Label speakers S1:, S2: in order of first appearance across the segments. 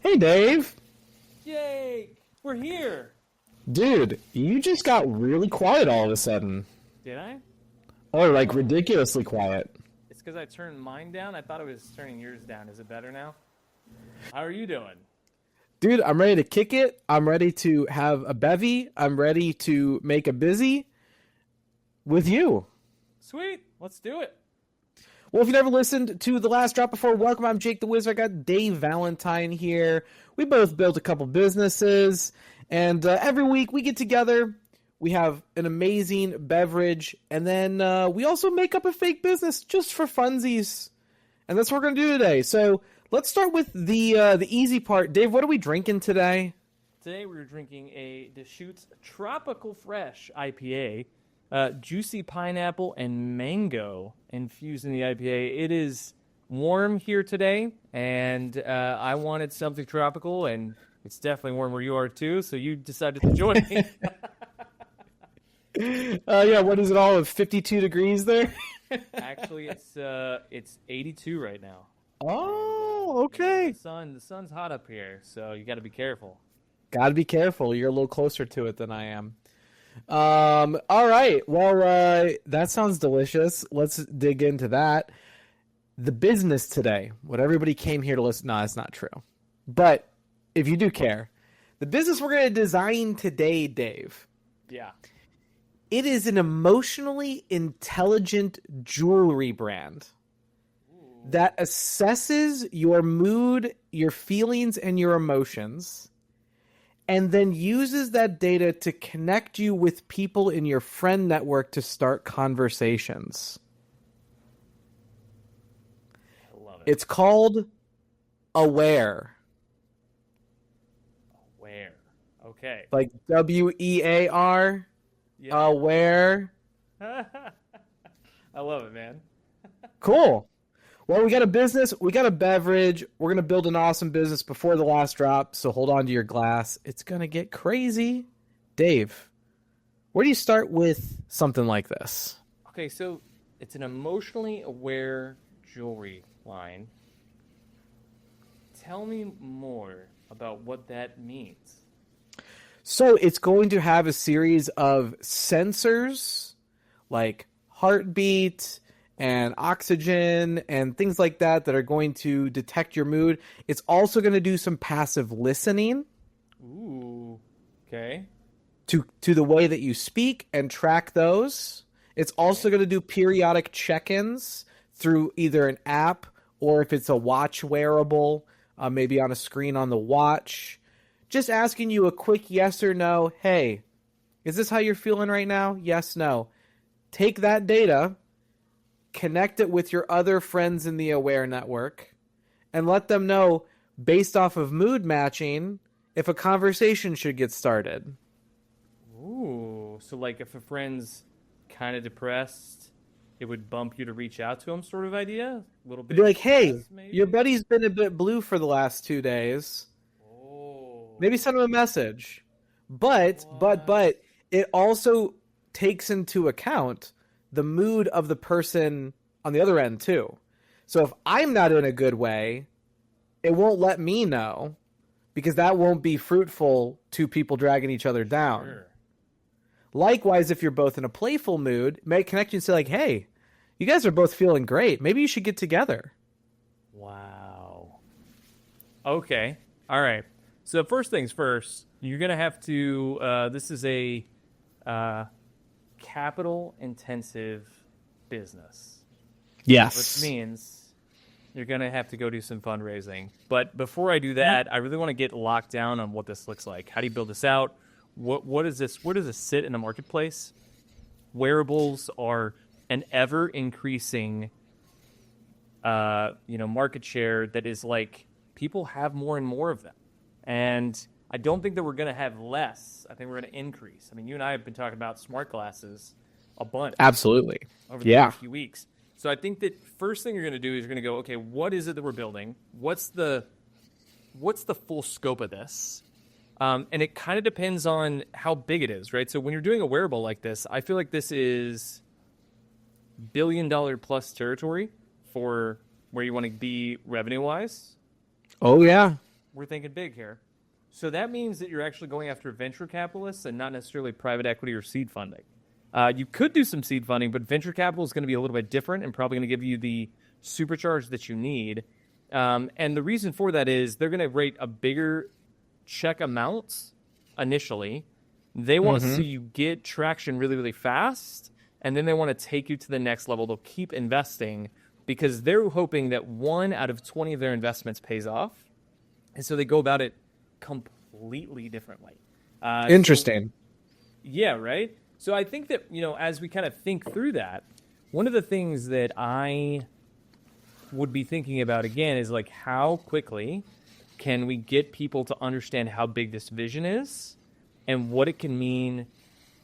S1: Hey, Dave.
S2: Yay! We're here!
S1: Dude, you just got really quiet all of a sudden.
S2: Did I?
S1: Or, like,
S2: Oh,
S1: ridiculously quiet.
S2: it's because I turned mine down. I thought it was turning yours down. Is it better now? How are you doing?
S1: Dude, I'm ready to kick it. I'm ready to have a bevy. I'm ready to make a busy with you.
S2: Sweet! Let's do it!
S1: Well, if you never listened to the last drop before, welcome. I'm Jake the Wizard. I got Dave Valentine here. We both built a couple businesses, and every week we get together. We have an amazing beverage, and then we also make up a fake business just for funsies. And that's what we're going to do today. So let's start with the easy part. Dave, what are we drinking today?
S2: Today we're drinking a Deschutes Tropical Fresh IPA. Juicy pineapple and mango infused in the IPA. It is warm here today, and I wanted something tropical, and it's definitely warm where you are too, so you decided to join me.
S1: Yeah, what is it all of 52 degrees there?
S2: Actually, it's 82 right now.
S1: Oh, okay.
S2: The sun's hot up here, so you got to be careful.
S1: Gotta be careful. You're a little closer to it than I am. All right. Well, that sounds delicious. Let's dig into that. The business today, what everybody came here to listen. No, that's not true. But if you do care, the business we're going to design today, Dave,
S2: Yeah.
S1: it is an emotionally intelligent jewelry brand that assesses your mood, your feelings, and your emotions, and then uses that data to connect you with people in your friend network to start conversations.
S2: I love it.
S1: It's called aWear.
S2: Where? Okay.
S1: Like WEAR.
S2: Yeah.
S1: aWear.
S2: I love it, man.
S1: Cool. Well, we got a business, we got a beverage. We're going to build an awesome business before the last drop, so hold on to your glass. It's going to get crazy. Dave, where do you start with something like this?
S2: Okay, so it's an emotionally aware jewelry line. Tell me more about what that means.
S1: So it's going to have a series of sensors like heartbeat and oxygen and things like that that are going to detect your mood. It's also going to do some passive listening
S2: Ooh. Okay.
S1: to the way that you speak and track those. It's also going to do periodic check-ins through either an app or if it's a watch wearable, maybe on a screen on the watch. Just asking you a quick yes or no. Hey, is this how you're feeling right now? Yes, no. Take that data, connect it with your other friends in the aWear network, and let them know, based off of mood matching, if a conversation should get started.
S2: Ooh. So, like, if a friend's kind of depressed, it would bump you to reach out to him, sort of idea? A little bit.
S1: Be like, hey,
S2: stress, maybe?
S1: your buddy's been a bit blue for the last 2 days.
S2: Oh.
S1: Maybe send him a message. But
S2: What?
S1: it also takes into account the mood of the person on the other end too. So if I'm not in a good way, it won't let me know because that won't be fruitful to people dragging each other down.
S2: Sure.
S1: Likewise, if you're both in a playful mood, it may connect you and say like, hey, you guys are both feeling great. Maybe you should get together.
S2: Wow. Okay. All right. So first things first, you're gonna have to. This is a capital intensive business,
S1: Yes.
S2: which means you're gonna have to go do some fundraising. But before I do that, I really want to get locked down on what this looks like. How do you build this out? What is this? Where does this sit in the marketplace? Wearables are an ever increasing, market share that is like people have more and more of them. And I don't think that we're going to have less. I think we're going to increase. I mean, you and I have been talking about smart glasses a bunch
S1: Absolutely.
S2: over the past few weeks. So I think that first thing you're going to do is you're going to go, okay, what is it that we're building? What's the full scope of this? And it kind of depends on how big it is, right? So when you're doing a wearable like this, I feel like this is billion-dollar plus territory for where you want to be revenue-wise.
S1: Oh, yeah.
S2: we're thinking big here. So that means that you're actually going after venture capitalists and not necessarily private equity or seed funding. You could do some seed funding, but venture capital is going to be a little bit different and probably going to give you the supercharge that you need. And the reason for that is they're going to rate a bigger check amount initially. They want to see you get traction really, really fast, and then they want to take you to the next level. They'll keep investing because they're hoping that 1 out of 20 of their investments pays off. And so they go about it completely differently.
S1: Interesting.
S2: Yeah, right? So I think that, as we kind of think through that, one of the things that I would be thinking about again is like, how quickly can we get people to understand how big this vision is and what it can mean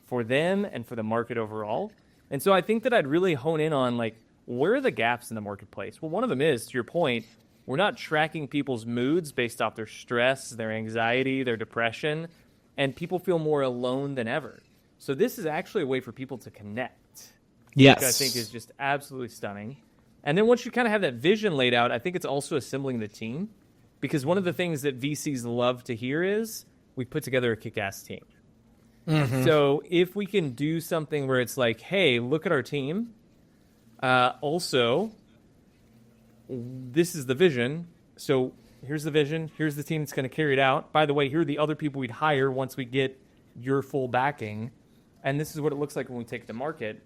S2: for them and for the market overall. And so I think that I'd really hone in on like, where are the gaps in the marketplace? Well, one of them is, to your point, we're not tracking people's moods based off their stress, their anxiety, their depression, and people feel more alone than ever. So this is actually a way for people to connect.
S1: Yes.
S2: Which I think is just absolutely stunning. And then once you kind of have that vision laid out, I think it's also assembling the team. Because one of the things that VCs love to hear is, we put together a kick-ass team. So if we can do something where it's like, hey, look at our team. Also, this is the vision. So here's the vision. Here's the team that's going to carry it out. By the way, here are the other people we'd hire once we get your full backing. And this is what it looks like when we take it to market.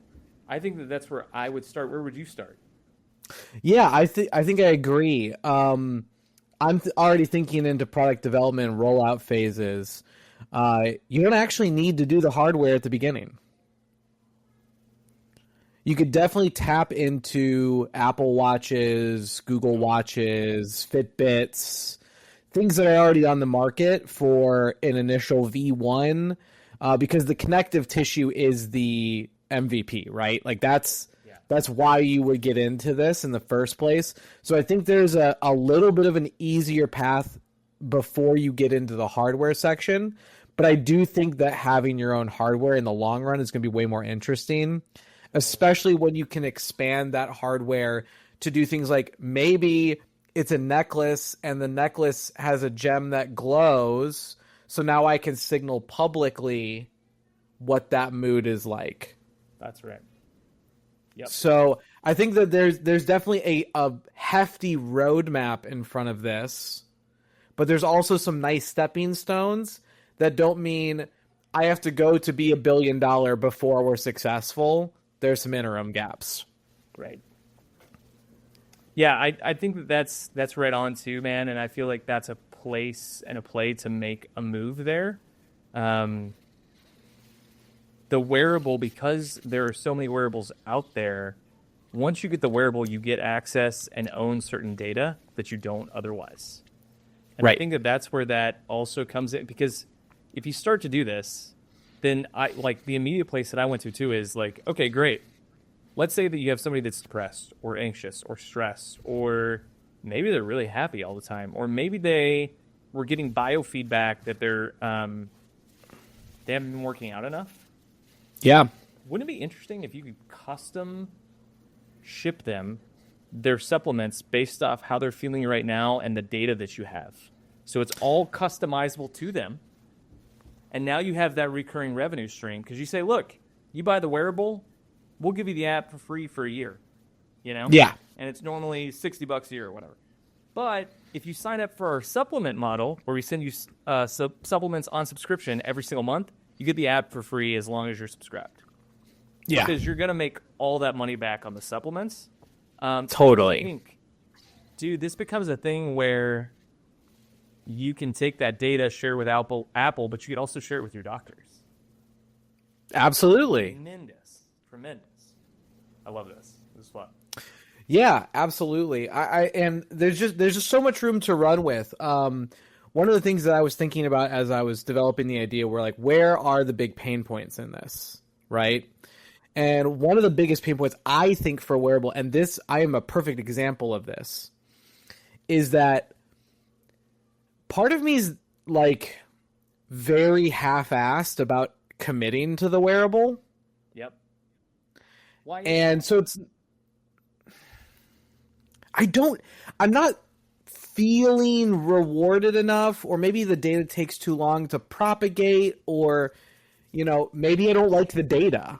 S2: I think that that's where I would start. Where would you start?
S1: Yeah, I think I agree. I'm already thinking into product development and rollout phases. You don't actually need to do the hardware at the beginning. You could definitely tap into Apple Watches, Google Watches, Fitbits, things that are already on the market for an initial V1, because the connective tissue is the MVP, right? Like that's why you would get into this in the first place. So I think there's a little bit of an easier path before you get into the hardware section. But I do think that having your own hardware in the long run is going to be way more interesting, especially when you can expand that hardware to do things like maybe it's a necklace and the necklace has a gem that glows. So now I can signal publicly what that mood is like.
S2: That's right. Yep.
S1: So I think that there's definitely a hefty roadmap in front of this, but there's also some nice stepping stones that don't mean I have to go to be $1 billion before we're successful. There's some interim gaps.
S2: Right. Yeah, I think that's right on too, man. And I feel like that's a place and a play to make a move there. The wearable, because there are so many wearables out there, once you get the wearable, you get access and own certain data that you don't otherwise. And
S1: right.
S2: I think that that's where that also comes in, because if you start to do this, then the immediate place that I went to too is like, okay, great. Let's say that you have somebody that's depressed or anxious or stressed, or maybe they're really happy all the time, or maybe they were getting biofeedback that they haven't been working out enough.
S1: Yeah.
S2: Wouldn't it be interesting if you could custom ship them their supplements based off how they're feeling right now and the data that you have? So it's all customizable to them. And now you have that recurring revenue stream because you say, look, you buy the wearable, we'll give you the app for free for a year,
S1: Yeah.
S2: And it's normally $60 a year or whatever. But if you sign up for our supplement model, where we send you supplements on subscription every single month, you get the app for free as long as you're subscribed.
S1: Yeah.
S2: Because you're going to make all that money back on the supplements.
S1: Totally.
S2: I think, dude, this becomes a thing where you can take that data, share with Apple, but you can also share it with your doctors.
S1: Absolutely.
S2: Tremendous. I love this. This is fun.
S1: Yeah, absolutely. And there's just so much room to run with. One of the things that I was thinking about as I was developing the idea were like, where are the big pain points in this, right? And one of the biggest pain points I think for wearable, and this I am a perfect example of this, is that part of me is like very half-assed about committing to the wearable.
S2: Yep. Why?
S1: And so I'm not feeling rewarded enough, or maybe the data takes too long to propagate, or, maybe I don't like the data.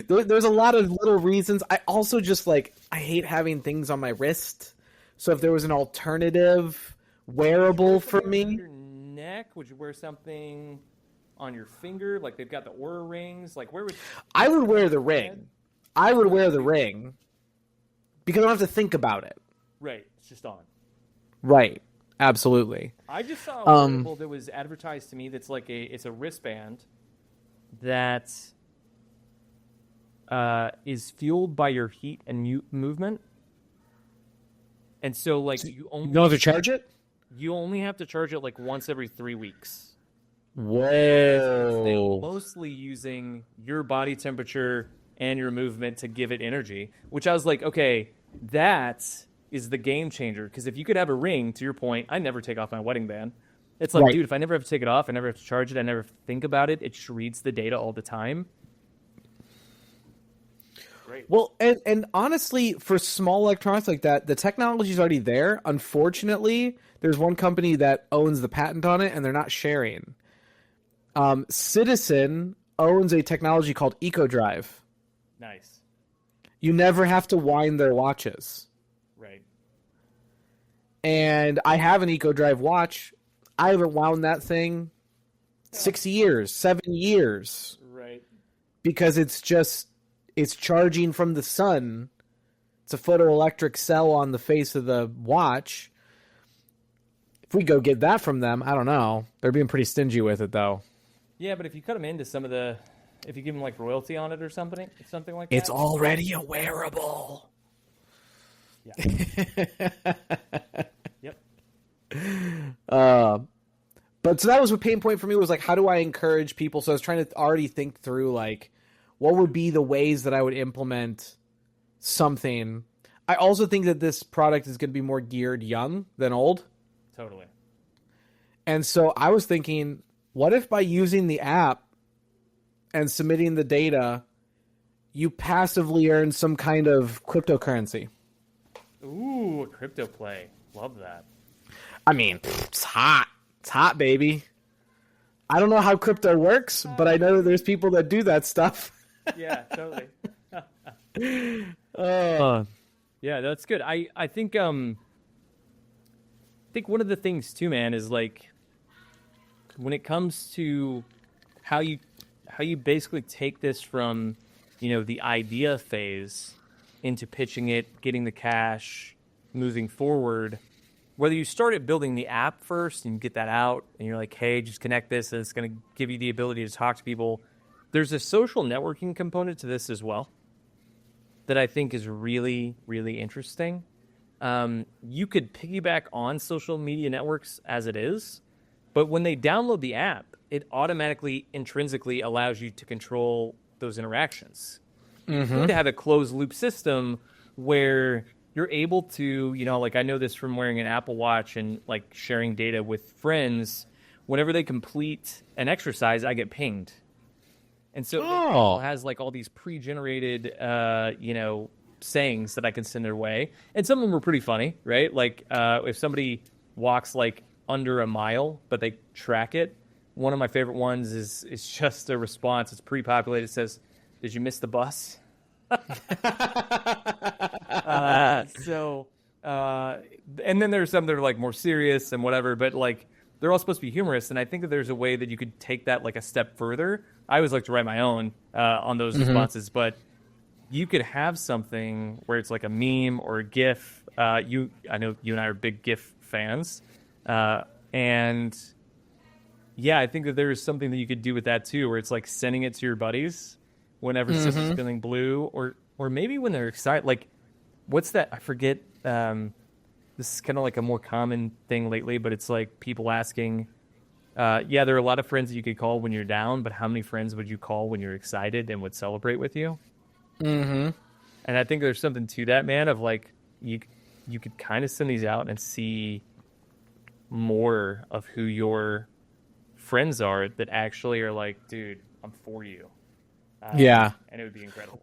S1: There's a lot of little reasons. I also just I hate having things on my wrist. So if there was an alternative wearable for me.
S2: On your neck? Would you wear something on your finger? Like they've got the Oura rings. Like where would
S1: I would wear the ring. I would wear the ring because I don't have to think about it.
S2: Right. It's just on.
S1: Right. Absolutely.
S2: I just saw a wearable that was advertised to me that's it's a wristband that is fueled by your heat and movement. And so you only
S1: don't have to charge it?
S2: You only have to charge it once every 3 weeks.
S1: Whoa.
S2: Mostly using your body temperature and your movement to give it energy, which I was like, okay, that is the game changer. Because if you could have a ring, to your point, I never take off my wedding band. It's like, dude, if I never have to take it off, I never have to charge it, I never think about it, it just reads the data all the time. Great.
S1: Well, and honestly, for small electronics like that, the technology is already there. Unfortunately, there's one company that owns the patent on it, and they're not sharing. Citizen owns a technology called EcoDrive.
S2: Nice.
S1: You never have to wind their watches.
S2: Right.
S1: And I have an EcoDrive watch. I haven't wound that thing 6 years, 7 years.
S2: Right.
S1: Because it's charging from the sun. It's a photoelectric cell on the face of the watch. If we go get that from them, I don't know. They're being pretty stingy with it, though.
S2: Yeah, but if you cut them into some of if you give them royalty on it or something like that.
S1: It's already a wearable.
S2: Yeah. Yep.
S1: But so that was a pain point for me, was how do I encourage people? So I was trying to already think through what would be the ways that I would implement something. I also think that this product is going to be more geared young than old.
S2: Totally.
S1: And so I was thinking, what if by using the app and submitting the data, you passively earn some kind of cryptocurrency?
S2: Ooh, a crypto play. Love that.
S1: I mean, it's hot. It's hot, baby. I don't know how crypto works, but I know that there's people that do that stuff.
S2: Yeah, totally. Yeah, that's good. I think one of the things too, man, is when it comes to how you basically take this from the idea phase into pitching it, getting the cash, moving forward. Whether you started building the app first and you get that out and you're like, hey, just connect this and it's going to give you the ability to talk to people. There's a social networking component to this as well that I think is really, really interesting. You could piggyback on social media networks as it is, but when they download the app, it automatically, intrinsically allows you to control those interactions.
S1: Mm-hmm.
S2: You need to have a closed loop system where you're able to, I know this from wearing an Apple Watch and sharing data with friends. Whenever they complete an exercise, I get pinged. And so it has all these pre-generated, sayings that I can send their way. And some of them were pretty funny, right? If somebody walks under a mile, but they track it. One of my favorite ones is just a response. It's pre-populated. It says, "Did you miss the bus?" And then there's some that are more serious and whatever, but they're all supposed to be humorous. And I think that there's a way that you could take that a step further. I always like to write my own on those responses, but you could have something where it's a meme or a GIF. I know you and I are big GIF fans, and yeah, I think that there is something that you could do with that too, where it's sending it to your buddies whenever system's feeling blue, or maybe when they're excited. What's that? I forget. This is kind of a more common thing lately, but it's people asking, there are a lot of friends that you could call when you're down, but how many friends would you call when you're excited and would celebrate with you? Mm-hmm. And I think there's something to that, man, of you could kind of send these out and see more of who your friends are that actually are dude, I'm for you.
S1: Yeah.
S2: And it would be incredible.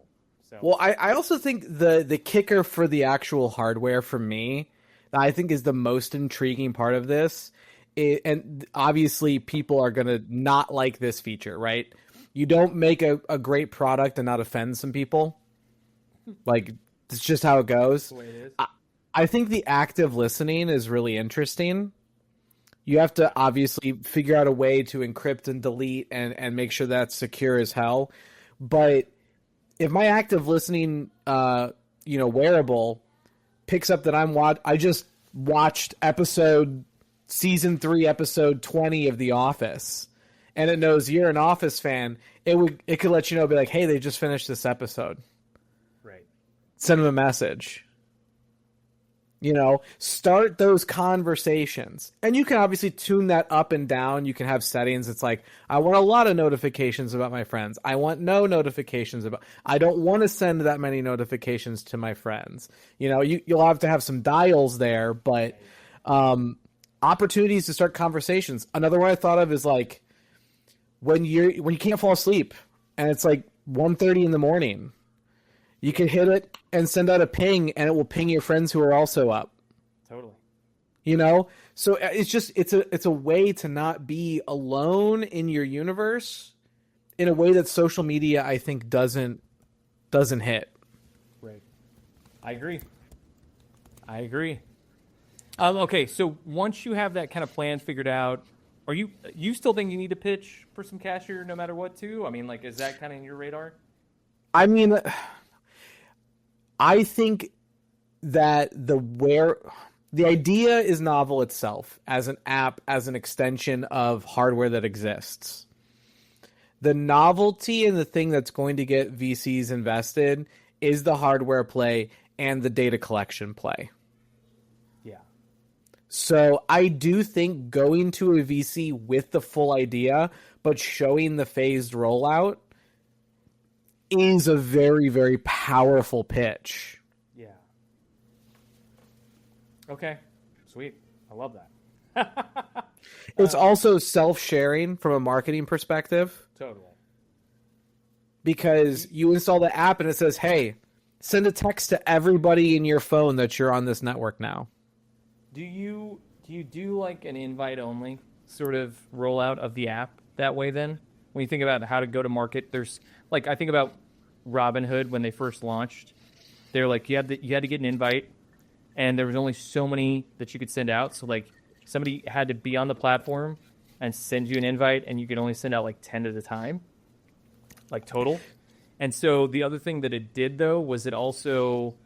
S2: So
S1: Well, I also think the kicker for the actual hardware for me, that I think is the most intriguing part of this, and obviously people are going to not like this feature, right? You don't make a great product and not offend some people. Like, it's just how it goes.
S2: that's the way it is.
S1: I think the active listening is really interesting. You have to obviously figure out a way to encrypt and delete and make sure that's secure as hell. But if my active listening, wearable picks up that I just watched season 3, episode 20 of The Office, and it knows you're an Office fan, it could let you know, be like, hey, they just finished this episode.
S2: Right.
S1: Send them a message. Start those conversations. And you can obviously tune that up and down. You can have settings. It's like, I want a lot of notifications about my friends. I want no notifications I don't want to send that many notifications to my friends. You'll have to have some dials there, but opportunities to start conversations. Another one I thought of is like when you can't fall asleep and it's like 1:30 in the morning. You can hit it and send out a ping, and it will ping your friends who are also up.
S2: Totally.
S1: So it's a way to not be alone in your universe in a way that social media, I think, doesn't hit.
S2: Right. I agree. Okay, so once you have that kind of plan figured out, are you still think you need to pitch for some cash here no matter what too? I mean, like, is that kind of in your radar?
S1: I mean, I think that the idea is novel itself as an app, as an extension of hardware that exists. The novelty and the thing that's going to get VCs invested is the hardware play and the data collection play.
S2: Yeah.
S1: So I do think going to a VC with the full idea, but showing the phased rollout is a very, very powerful pitch.
S2: Yeah. Okay. Sweet. I love that.
S1: It's also self-sharing from a marketing perspective.
S2: Totally.
S1: Because you install the app and it says, hey, send a text to everybody in your phone that you're on this network now.
S2: Do you do like an invite only sort of rollout of the app that way then? When you think about how to go to market, there's like, I think about Robinhood when they first launched. They're like, you had to get an invite, and there was only so many that you could send out. So like somebody had to be on the platform and send you an invite, and you could only send out like 10 at a time, like total. And so the other thing that it did though was it also,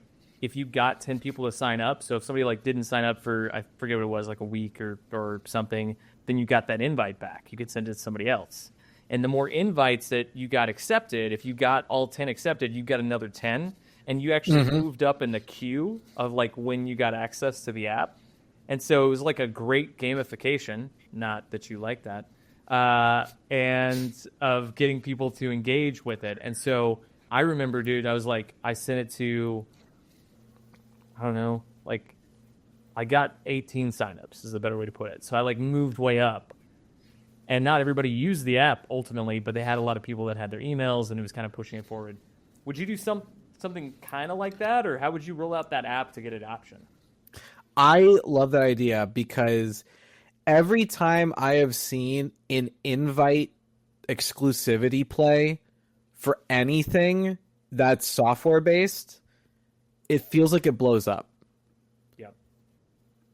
S2: if you got 10 people to sign up, so if somebody like didn't sign up for, I forget what it was, like a week or something, then you got that invite back. You could send it to somebody else. And the more invites that you got accepted, if you got all 10 accepted, you got another 10. And you actually moved up in the queue of like when you got access to the app. And so it was like a great gamification, not that you like that, and of getting people to engage with it. And so I remember, dude, I was like, I sent it to, I don't know, like I got 18 signups is a better way to put it. So I like moved way up. And not everybody used the app ultimately, but they had a lot of people that had their emails, and it was kind of pushing it forward. Would you do something kind of like that, or how would you roll out that app to get adoption?
S1: I love that idea because every time I have seen an invite exclusivity play for anything that's software based, it feels like it blows up.
S2: Yep.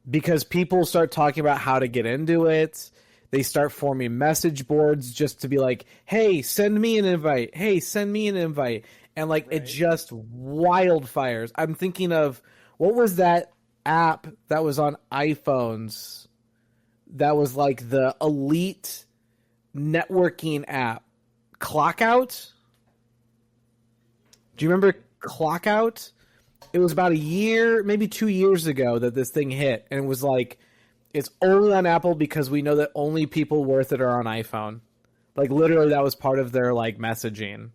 S1: Because people start talking about how to get into it. They start forming message boards just to be like, hey, send me an invite. Hey, send me an invite. And like, it just wildfires. I'm thinking of, what was that app that was on iPhones that was like the elite networking app? Clockout? Do you remember Clockout? It was about a year, maybe 2 years ago that this thing hit. And it was like, it's only on Apple because we know that only people worth it are on iPhone. Like literally that was part of their like messaging.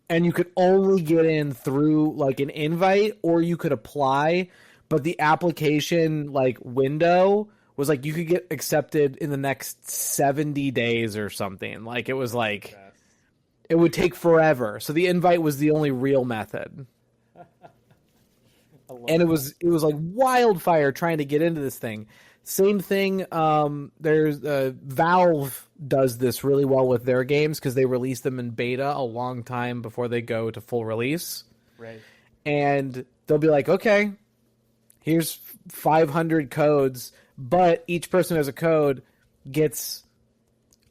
S1: And you could only get in through like an invite, or you could apply, but the application like window was like you could get accepted in the next 70 days or something. Like it was like it would take forever. So the invite was the only real method. And it was like wildfire trying to get into this thing. Same thing. There's Valve does this really well with their games because they release them in beta a long time before they go to full release.
S2: Right.
S1: And they'll be like, okay, here's 500 codes, but each person who has a code gets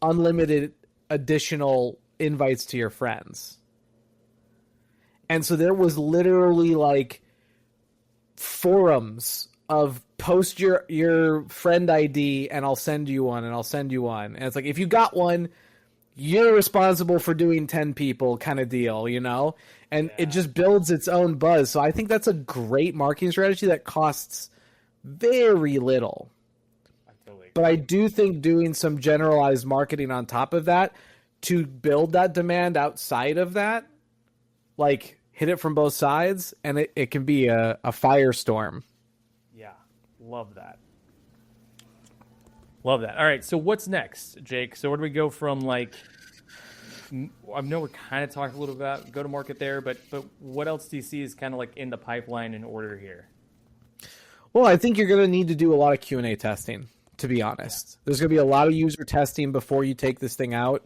S1: unlimited additional invites to your friends. And so there was literally like forums of post your friend ID and I'll send you one and I'll send you one. And it's like, if you got one, you're responsible for doing 10 people kind of deal, you know? And it just builds its own buzz. So I think that's a great marketing strategy that costs very little. But I do think doing some generalized marketing on top of that to build that demand outside of that, like hit it from both sides, and it can be a firestorm.
S2: Yeah, love that. Love that. All right, so what's next, Jake? So where do we go from, like, I know we're kind of talking a little about go-to-market there, but what else do you see is kind of like in the pipeline in order here?
S1: Well, I think you're going to need to do a lot of Q&A testing, to be honest. There's going to be a lot of user testing before you take this thing out.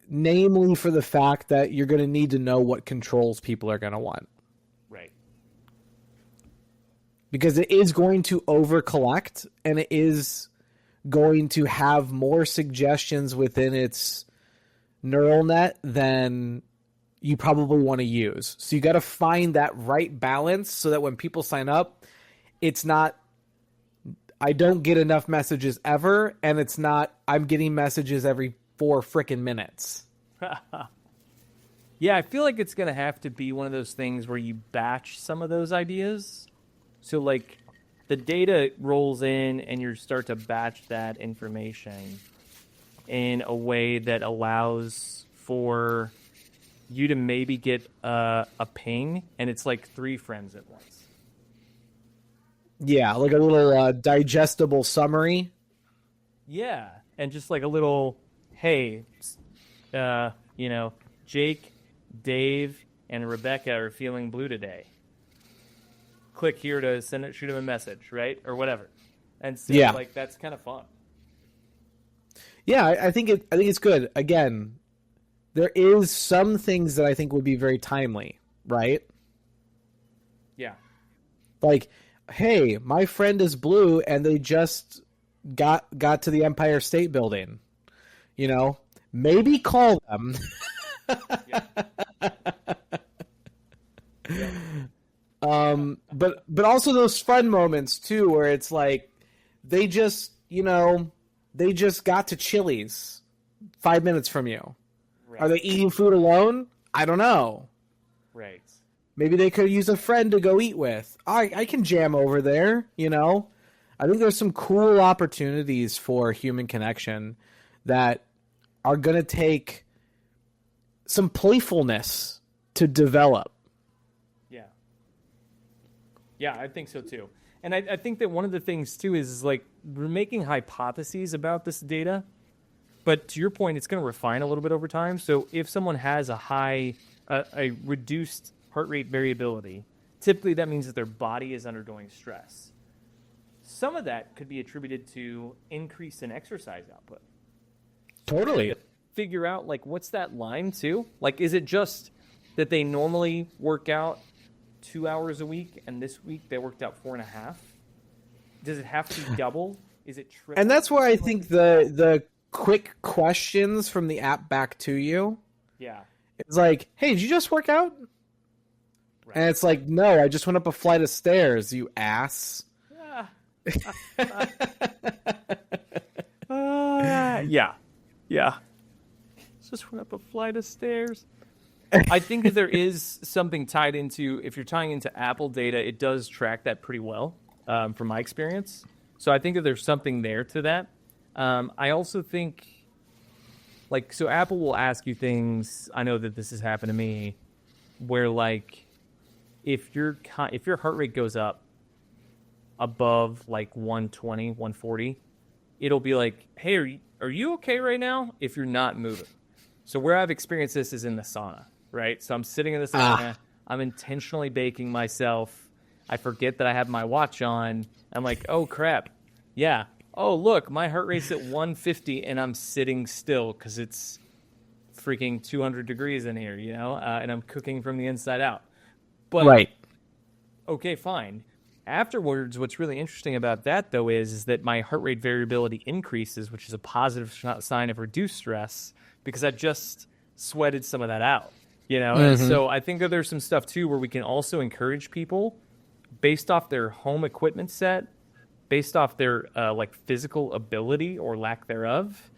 S1: Namely for the fact that you're going to need to know what controls people are going to want.
S2: Right.
S1: Because it is going to over-collect, and it is going to have more suggestions within its neural net than you probably want to use. So you got to find that right balance so that when people sign up, it's not, I don't get enough messages ever, and it's not, I'm getting messages every 4 frickin' minutes.
S2: Yeah, I feel like it's going to have to be one of those things where you batch some of those ideas. So, like, the data rolls in and you start to batch that information in a way that allows for you to maybe get a ping, and it's like 3 friends at once.
S1: Yeah, like a little digestible summary.
S2: Yeah, and just like a little, hey, Jake, Dave, and Rebecca are feeling blue today. Click here to shoot them a message, right? Or whatever. And so, like, that's kind of fun.
S1: Yeah, I think it's good. Again, there is some things that I think would be very timely, right?
S2: Yeah.
S1: Like, hey, my friend is blue and they just got to the Empire State Building. You know, maybe call them.
S2: Yeah. Yeah.
S1: But also those fun moments too, where it's like they just got to Chili's 5 minutes from you.
S2: Right.
S1: Are they eating food alone? I don't know.
S2: Right.
S1: Maybe they could use a friend to go eat with. I can jam over there, you know? I think there's some cool opportunities for human connection that are going to take some playfulness to develop.
S2: Yeah. Yeah, I think so too. And I think that one of the things too is like we're making hypotheses about this data, but to your point, it's going to refine a little bit over time. So if someone has a reduced heart rate variability, typically that means that their body is undergoing stress. Some of that could be attributed to increase in exercise output.
S1: Totally.
S2: Figure out, like, what's that line too? Like, is it just that they normally work out 2 hours a week and this week they worked out 4.5? Does it have to be double? Is it triple?
S1: And that's where I think the quick questions from the app back to you.
S2: Yeah.
S1: It's like, hey, did you just work out? Right. And it's like, no, I just went up a flight of stairs, you ass.
S2: Yeah. Just went up a flight of stairs. I think that there is something tied into, if you're tying into Apple data, it does track that pretty well, from my experience. So I think that there's something there to that. I also think, like, so Apple will ask you things, I know that this has happened to me, where, like, if your heart rate goes up above, like, 120, 140, it'll be like, hey, are you okay right now? If you're not moving. So where I've experienced this is in the sauna, right? So I'm sitting in the sauna. I'm intentionally baking myself. I forget that I have my watch on. I'm like, oh, crap. Yeah. Oh, look, my heart rate's at 150, and I'm sitting still because it's freaking 200 degrees in here, and I'm cooking from the inside out. But,
S1: right.
S2: Okay, fine. Afterwards, what's really interesting about that, though, is that my heart rate variability increases, which is a positive sign of reduced stress, because I just sweated some of that out, And so I think that there's some stuff, too, where we can also encourage people based off their home equipment set, based off their physical ability or lack thereof,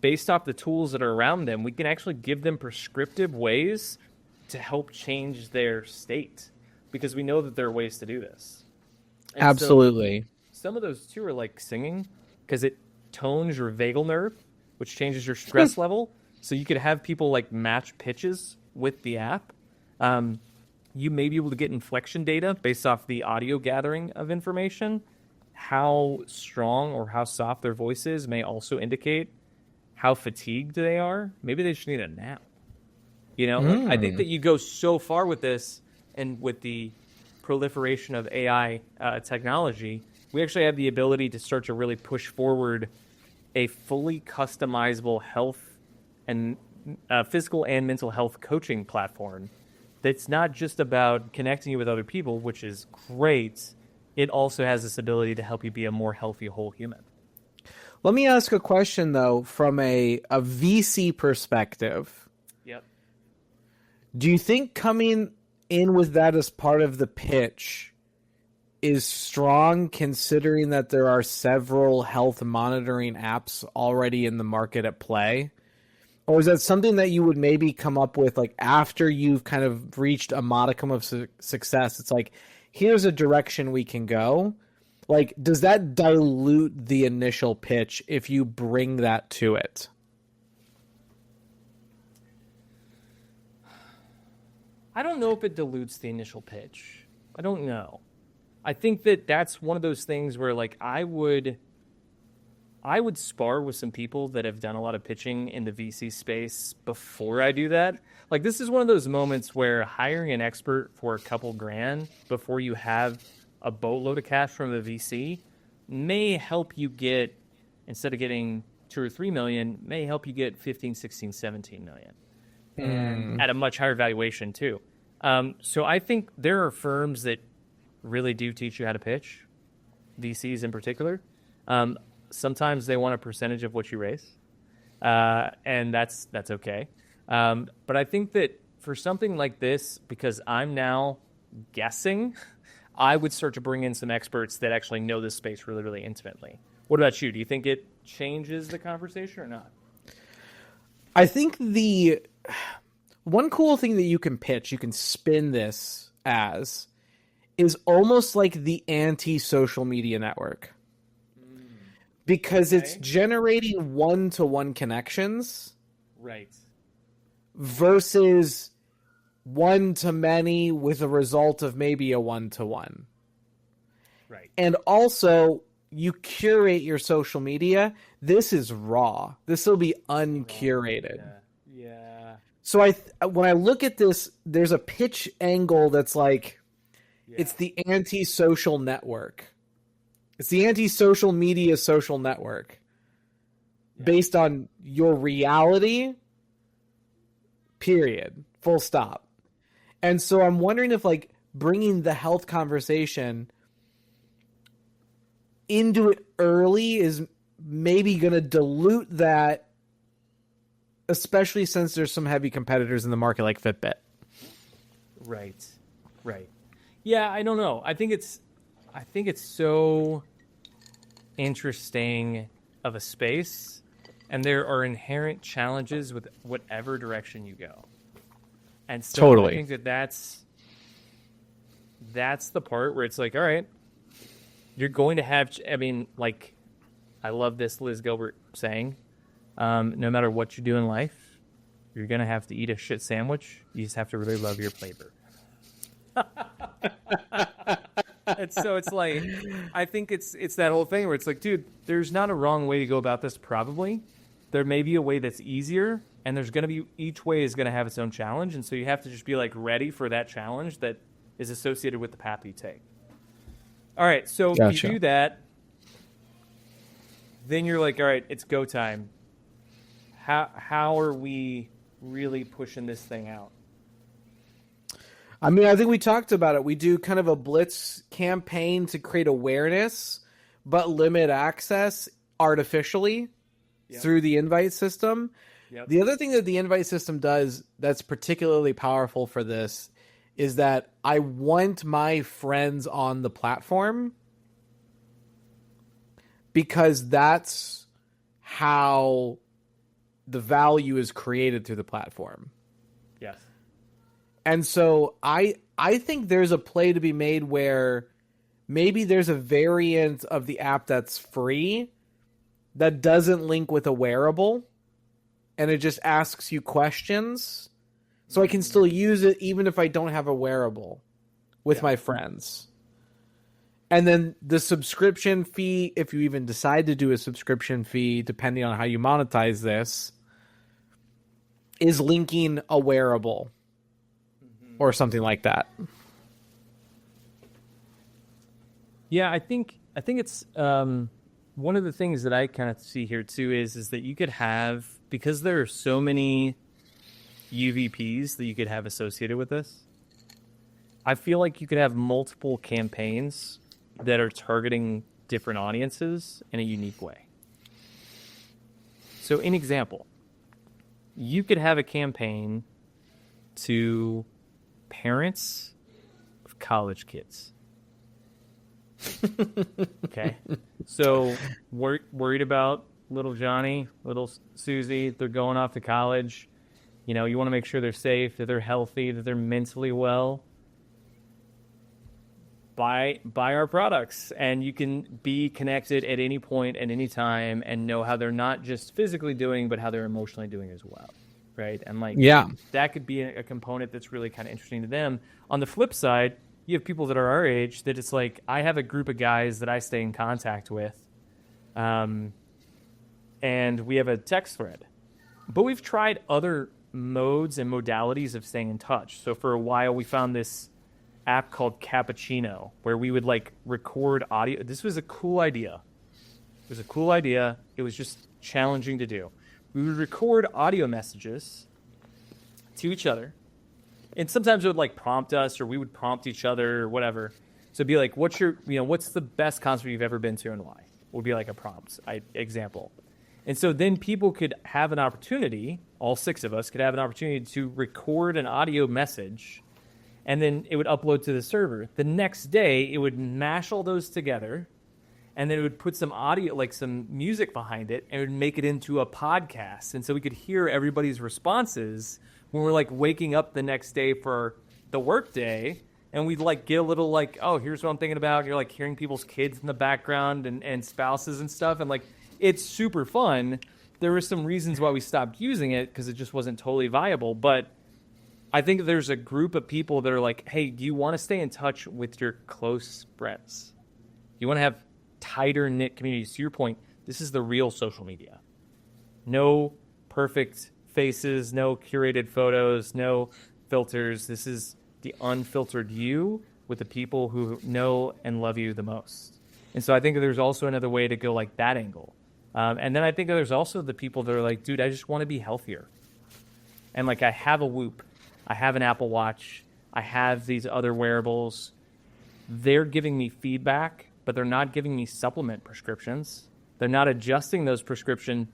S2: based off the tools that are around them. We can actually give them prescriptive ways to help change their state, because we know that there are ways to do this. And
S1: absolutely.
S2: So some of those too are like singing, because it tones your vagal nerve, which changes your stress level. So you could have people like match pitches with the app. You may be able to get inflection data based off the audio gathering of information. How strong or how soft their voice is may also indicate how fatigued they are. Maybe they just need a nap. I think that you go so far with this, and with the proliferation of AI technology, we actually have the ability to start to really push forward a fully customizable health and physical and mental health coaching platform that's not just about connecting you with other people, which is great. It also has this ability to help you be a more healthy, whole human.
S1: Let me ask a question, though, from a VC perspective.
S2: Yep.
S1: Do you think coming in with that as part of the pitch is strong, considering that there are several health monitoring apps already in the market at play? Or is that something that you would maybe come up with like after you've kind of reached a modicum of success? It's like, here's a direction we can go. Like, does that dilute the initial pitch if you bring that to it?
S2: I don't know if it dilutes the initial pitch. I don't know. I think that that's one of those things where, like, I would spar with some people that have done a lot of pitching in the VC space before I do that. Like, this is one of those moments where hiring an expert for a couple grand before you have a boatload of cash from the VC may help you get, instead of getting 2 or 3 million, may help you get 15, 16, 17 million. And at a much higher valuation too. So I think there are firms that really do teach you how to pitch, VCs in particular. Sometimes they want a percentage of what you raise, and that's okay. But I think that for something like this, because I'm now guessing, I would start to bring in some experts that actually know this space really, really intimately. What about you? Do you think it changes the conversation or not?
S1: I think the one cool thing that you can pitch, you can spin this as, is almost like the anti-social media network. Because it's generating one-to-one connections.
S2: Right.
S1: Versus one-to-many with a result of maybe a one-to-one.
S2: Right.
S1: And also, you curate your social media. This is raw. This will be uncurated.
S2: Yeah.
S1: So when I look at this, there's a pitch angle that's like, it's the anti-social network. It's the anti-social media social network. Based on your reality, period. Full stop. And so I'm wondering if, like, bringing the health conversation into it early is maybe going to dilute that, especially since there's some heavy competitors in the market like Fitbit.
S2: Right. Yeah, I don't know. I think it's so interesting of a space, and there are inherent challenges with whatever direction you go. And so
S1: totally.
S2: I think that's the part where it's like, all right, you're going to have, I mean, like, I love this Liz Gilbert saying, no matter what you do in life, you're going to have to eat a shit sandwich. You just have to really love your flavor. And so it's like, I think it's that whole thing where it's like, dude, there's not a wrong way to go about this probably. there may be a way that's easier, and there's going to be, each way is going to have its own challenge. And so you have to just be like ready for that challenge that is associated with the path you take. All right. So
S1: Gotcha.
S2: you do that. Then you're like, all right, it's go time. How are we really pushing this thing out?
S1: I mean, I think we talked about it. We do kind of a blitz campaign to create awareness, but limit access artificially through the invite system.
S2: Yep.
S1: The other thing that the invite system does that's particularly powerful for this is that I want my friends on the platform because that's how the value is created through the platform.
S2: Yes.
S1: And so I think there's a play to be made where maybe there's a variant of the app that's free that doesn't link with a wearable, and it just asks you questions. So I can still use it even if I don't have a wearable with my friends. And then the subscription fee, if you even decide to do a subscription fee, depending on how you monetize this, is linking a wearable or something like that.
S2: Yeah, I think it's one of the things that I kind of see here too is that you could have, because there are so many UVPs that you could have associated with this, I feel like you could have multiple campaigns that are targeting different audiences in a unique way. So, an example, you could have a campaign to parents of college kids. Okay. So, worried about little Johnny, little Susie, they're going off to college. You know, you want to make sure they're safe, that they're healthy, that they're mentally well. Buy our products, and you can be connected at any point at any time and know how they're not just physically doing, but how they're emotionally doing as well, right? And like, that could be a component that's really kind of interesting to them. On the flip side, you have people that are our age that it's like, I have a group of guys that I stay in contact with, and we have a text thread, but we've tried other modes and modalities of staying in touch. So for a while, we found this app called Cappuccino, where we would like record audio. This was a cool idea. It was a cool idea. It was just challenging to do. We would record audio messages to each other, and sometimes it would like prompt us, or we would prompt each other, or whatever. So it'd be like, what's the best concert you've ever been to and why? Would be like a prompt example. And so then people could have an opportunity, all six of us could have an opportunity to record an audio message, and then it would upload to the server. The next day, it would mash all those together, and then it would put some audio, like some music behind it, and it would make it into a podcast. And so we could hear everybody's responses when we're like waking up the next day for the work day, and we'd like get a little like, oh, here's what I'm thinking about. And you're like hearing people's kids in the background and spouses and stuff. And like, it's super fun. There were some reasons why we stopped using it because it just wasn't totally viable. But I think there's a group of people that are like, hey, do you want to stay in touch with your close friends? You want to have tighter knit communities. To your point, this is the real social media. No perfect faces, no curated photos, no filters. This is the unfiltered you with the people who know and love you the most. And so I think there's also another way to go like that angle. And then I think there's also the people that are like, dude, I just want to be healthier. And like, I have a Whoop. I have an Apple Watch. I have these other wearables. They're giving me feedback, but they're not giving me supplement prescriptions. They're not adjusting those prescriptions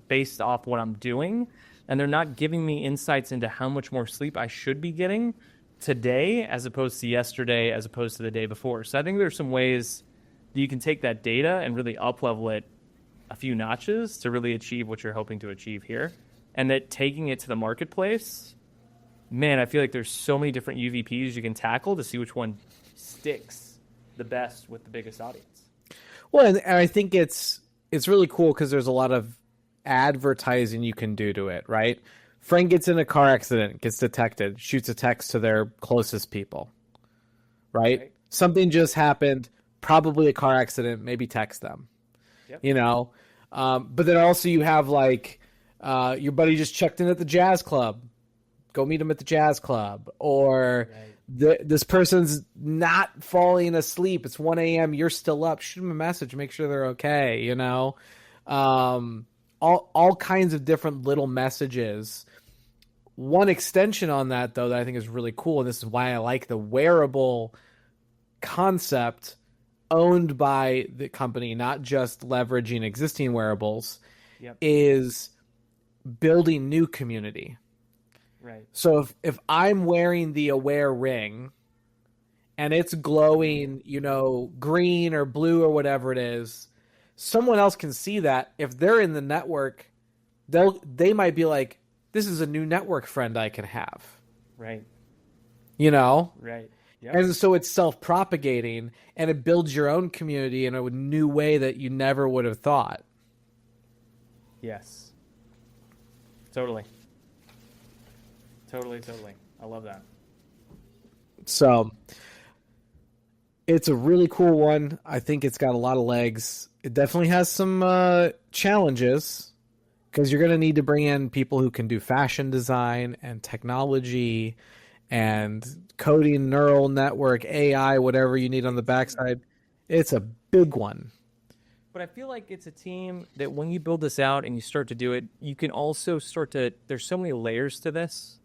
S2: based off what I'm doing. And they're not giving me insights into how much more sleep I should be getting today as opposed to yesterday, as opposed to the day before. So I think there's some ways that you can take that data and really up-level it a few notches to really achieve what you're hoping to achieve here. And that taking it to the marketplace, man, I feel like there's so many different UVPs you can tackle to see which one sticks the best with the biggest audience.
S1: Well, and I think it's really cool because there's a lot of advertising you can do to it, right? Friend gets in a car accident, gets detected, shoots a text to their closest people, right? Something just happened, probably a car accident, maybe text them, you know? But then also you have like Your buddy just checked in at the jazz club. Go meet him at the jazz club. Or this person's not falling asleep. It's 1 a.m. You're still up. Shoot them a message. Make sure they're okay, you know? All kinds of different little messages. One extension on that, though, that I think is really cool, and this is why I like the wearable concept owned by the company, not just leveraging existing wearables, is building new community.
S2: Right.
S1: So if I'm wearing the aWear ring and it's glowing, you know, green or blue or whatever it is, someone else can see that. If they're in the network, they might be like, this is a new network friend I can have.
S2: Right.
S1: You know?
S2: Right. Yep.
S1: And so it's self-propagating, and it builds your own community in a new way that you never would have thought.
S2: Yes. Totally. Totally. I love that.
S1: So it's a really cool one. I think it's got a lot of legs. It definitely has some challenges, because you're going to need to bring in people who can do fashion design and technology and coding, neural network, AI, whatever you need on the backside. It's a big one.
S2: But I feel like it's a team that when you build this out and you start to do it, you can also start to, there's so many layers to this.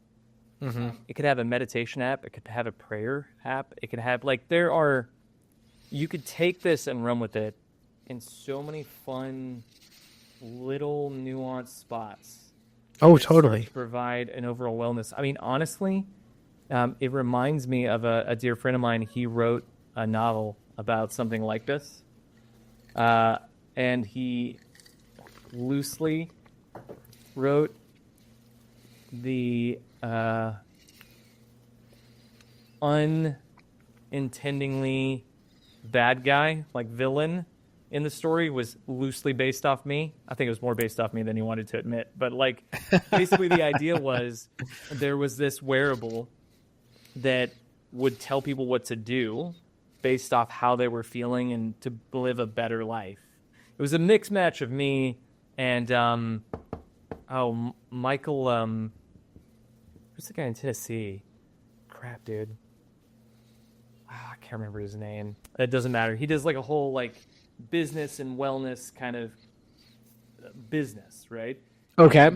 S2: Mm-hmm. It could have a meditation app. It could have a prayer app. It could have, like, you could take this and run with it in so many fun little nuanced spots.
S1: Oh, totally.
S2: To provide an overall wellness. I mean, honestly, it reminds me of a dear friend of mine. He wrote a novel about something like this. And he loosely wrote the unintendingly bad guy, like villain, in the story was loosely based off me. I think it was more based off me than he wanted to admit. But, like, basically the idea was there was this wearable that would tell people what to do based off how they were feeling and to live a better life. It was a mixed match of me and Michael, who's the guy in Tennessee? Crap, dude. I can't remember his name. It doesn't matter. He does, like, a whole, like, business and wellness kind of business, right?
S1: Okay.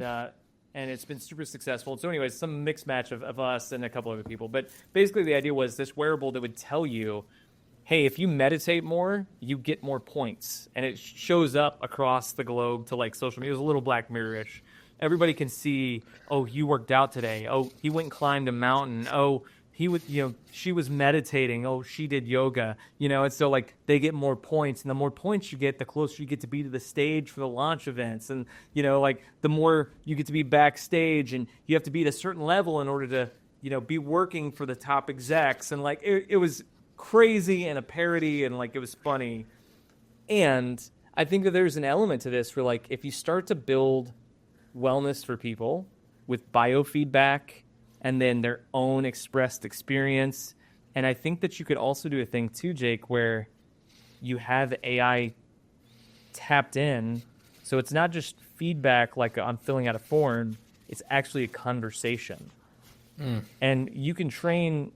S2: And it's been super successful. So anyways, some mixed match of us and a couple other people. But basically the idea was this wearable that would tell you, hey, if you meditate more, you get more points. And it shows up across the globe to, like, social media. It was a little Black Mirror-ish. Everybody can see, oh, he worked out today. Oh, he went and climbed a mountain. Oh, he would, she was meditating. Oh, she did yoga, and so, like, they get more points, and the more points you get, the closer you get to be to the stage for the launch events. And, like, the more you get to be backstage, and you have to be at a certain level in order to, be working for the top execs. And, like, it was crazy and a parody, and, like, it was funny. And I think that there's an element to this where, like, if you start to build wellness for people with biofeedback and then their own expressed experience. And I think that you could also do a thing too, Jake, where you have AI tapped in. So it's not just feedback like I'm filling out a form. It's actually a conversation. And you can train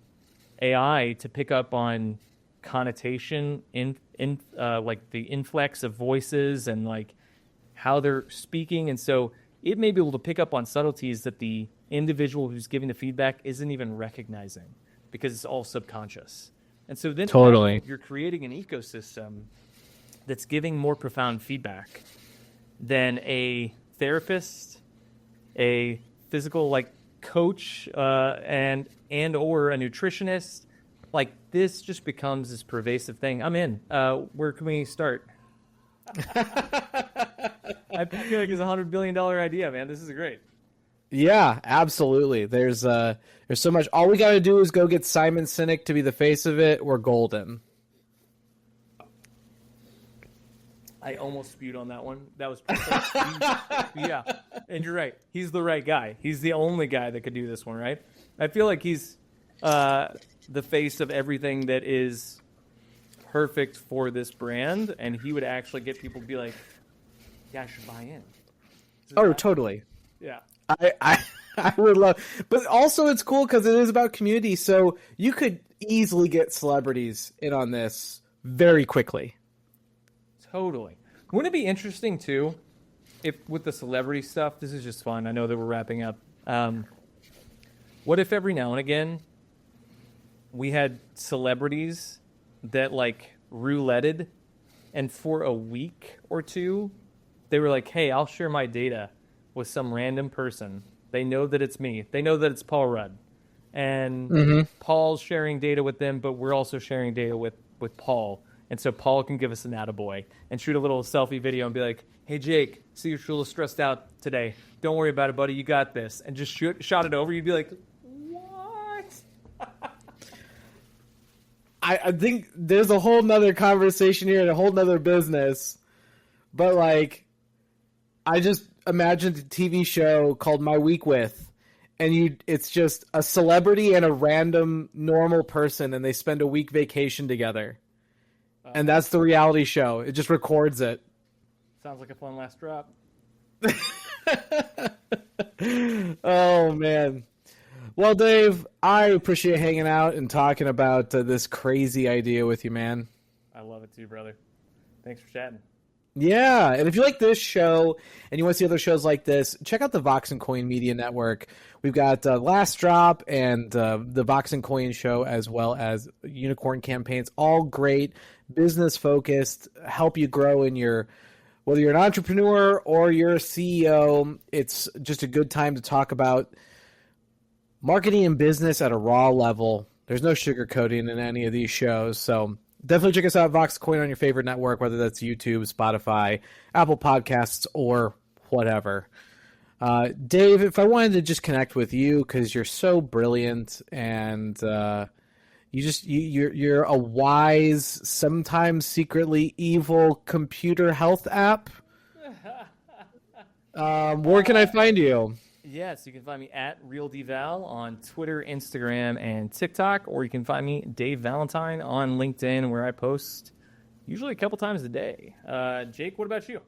S2: AI to pick up on connotation, like the inflex of voices and, like, how they're speaking. And so it may be able to pick up on subtleties that the individual who's giving the feedback isn't even recognizing because it's all subconscious. And so then
S1: totally
S2: you're creating an ecosystem that's giving more profound feedback than a therapist, a physical, like, coach, and or a nutritionist. Like, this just becomes this pervasive thing. I'm in. Where can we start? I feel like it's $100 billion idea, man. This is great.
S1: Yeah, absolutely. There's so much. All we got to do is go get Simon Sinek to be the face of it. We're golden.
S2: I almost spewed on that one. That was perfect. Yeah, and you're right. He's the right guy. He's the only guy that could do this one, right? I feel like he's the face of everything that is perfect for this brand, and he would actually get people to be like, yeah, I should buy in.
S1: Oh, totally.
S2: Yeah.
S1: I would love, but also it's cool because it is about community. So you could easily get celebrities in on this very quickly.
S2: Totally. Wouldn't it be interesting too, if with the celebrity stuff? This is just fun. I know that we're wrapping up. What if every now and again we had celebrities that like rouletted, and for a week or two, they were like, "Hey, I'll share my data with some random person. They know that it's me. They know that it's Paul Rudd, and Paul's sharing data with them, but we're also sharing data with Paul." And so Paul can give us an attaboy and shoot a little selfie video and be like, "Hey, Jake, see you're a little stressed out today. Don't worry about it, buddy. You got this." And just shot it over. You'd be like, what?
S1: I think there's a whole nother conversation here and a whole nother business. But, like, I just imagined a TV show called My Week With. And it's just a celebrity and a random normal person, and they spend a week vacation together. And that's the reality show. It just records it.
S2: Sounds like a fun last drop.
S1: Oh, man. Well, Dave, I appreciate hanging out and talking about this crazy idea with you, man.
S2: I love it too, brother. Thanks for chatting.
S1: Yeah, and if you like this show and you want to see other shows like this, check out the Vox and Coin Media Network. We've got Last Drop and the Vox and Coin Show, as well as Unicorn Campaigns. All great, business-focused, help you grow in whether you're an entrepreneur or you're a CEO. It's just a good time to talk about marketing and business at a raw level. There's no sugarcoating in any of these shows, so definitely check us out, Vox Coin, on your favorite network, whether that's YouTube, Spotify, Apple Podcasts, or whatever. Dave, if I wanted to just connect with you because you're so brilliant and you're a wise, sometimes secretly evil computer health app, where can I find you?
S2: Yes, you can find me at RealDVal on Twitter, Instagram, and TikTok, or you can find me, Dave Valentine, on LinkedIn, where I post usually a couple times a day. Jake, what about you?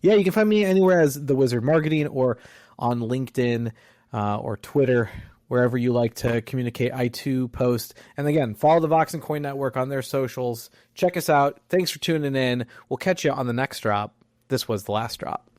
S1: Yeah, you can find me anywhere as The Wizard Marketing, or on LinkedIn or Twitter, wherever you like to communicate. I too post. And again, follow the Vox and Coin Network on their socials. Check us out. Thanks for tuning in. We'll catch you on the next drop. This was The Last Drop.